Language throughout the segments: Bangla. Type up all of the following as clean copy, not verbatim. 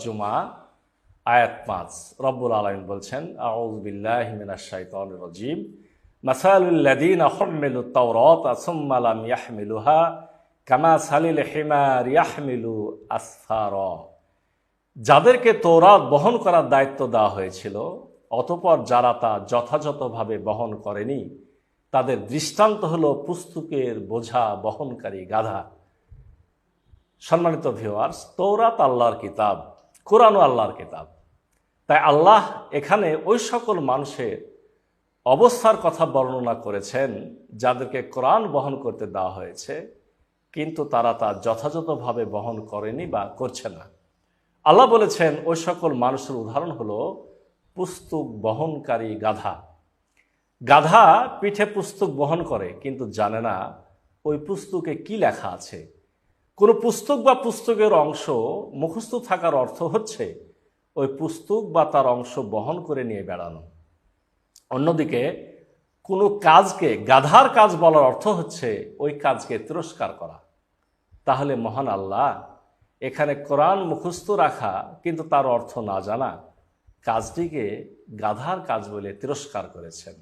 জুমা আয়াত ৫ রব্বুল আলামিন বলছেন আউযু বিল্লাহি মিনাশ শাইতানির রাজীম মাসালুল লাযীনা হুম্মিলুত তাওরাতা সুম্মা লাম ইয়াহমিলুহা কামাসালিল হিমারি ইয়াহমিলু আসফারা। যাদেরকে তৌরাত বহন করার দায়িত্ব দেওয়া হয়েছিল অতঃপর যারা তা যথাযথভাবে বহন করেনি তাদের দৃষ্টান্ত হলো পুস্তকের বোঝা বহনকারী গাধা। সম্মানিত ভিউয়ার্স, তৌরাত আল্লাহর কিতাব, কোরআনও আল্লাহর কিতাব। তাই আল্লাহ এখানে ওই সকল মানুষের অবস্থার কথা বর্ণনা করেছেন যাদেরকে কোরআন বহন করতে দেওয়া হয়েছে কিন্তু তারা তা যথাযথভাবে বহন করেনি বা করছে না। আল্লাহ বলেছেন ওই সকল মানুষের উদাহরণ হলো পুস্তক বহনকারী গাধা। গাধা পিঠে পুস্তক বহন করে কিন্তু জানে না ওই পুস্তকে কি লেখা আছে। কোনো পুস্তক বা পুস্তকের অংশ মুখস্থ থাকার অর্থ হচ্ছে ওই পুস্তক বা তার অংশ বহন করে নিয়ে বেড়ানো। অন্যদিকে কোনো কাজকে গাধার কাজ বলার অর্থ হচ্ছে ওই কাজকে তিরস্কার করা। তাহলে মহান আল্লাহ এখানে কোরআন মুখস্থ রাখা কিন্তু তার অর্থ না জানা কাজটিকে গাধার কাজ বলে তিরস্কার করেছেন।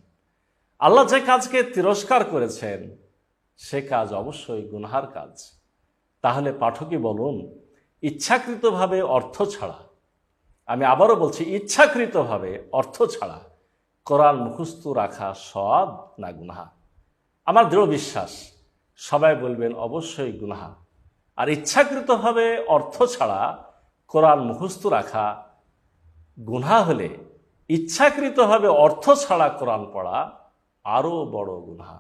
আল্লাহ যে কাজকে তিরস্কার করেছেন সে কাজ অবশ্যই গুনহার কাজ। তাহলে পাঠকই বলুন, ইচ্ছাকৃতভাবে অর্থ ছাড়া, আমি আবারও বলছি ইচ্ছাকৃতভাবে অর্থ ছাড়া কোরআন মুখস্থ রাখা সওয়াব না গুনাহ? আমার দৃঢ় বিশ্বাস সবাই বলবেন অবশ্যই গুনাহ। আর ইচ্ছাকৃতভাবে অর্থ ছাড়া কোরআন মুখস্থ রাখা গুনাহ হলে ইচ্ছাকৃতভাবে অর্থ ছাড়া কোরআন পড়া আরও বড় গুনাহ।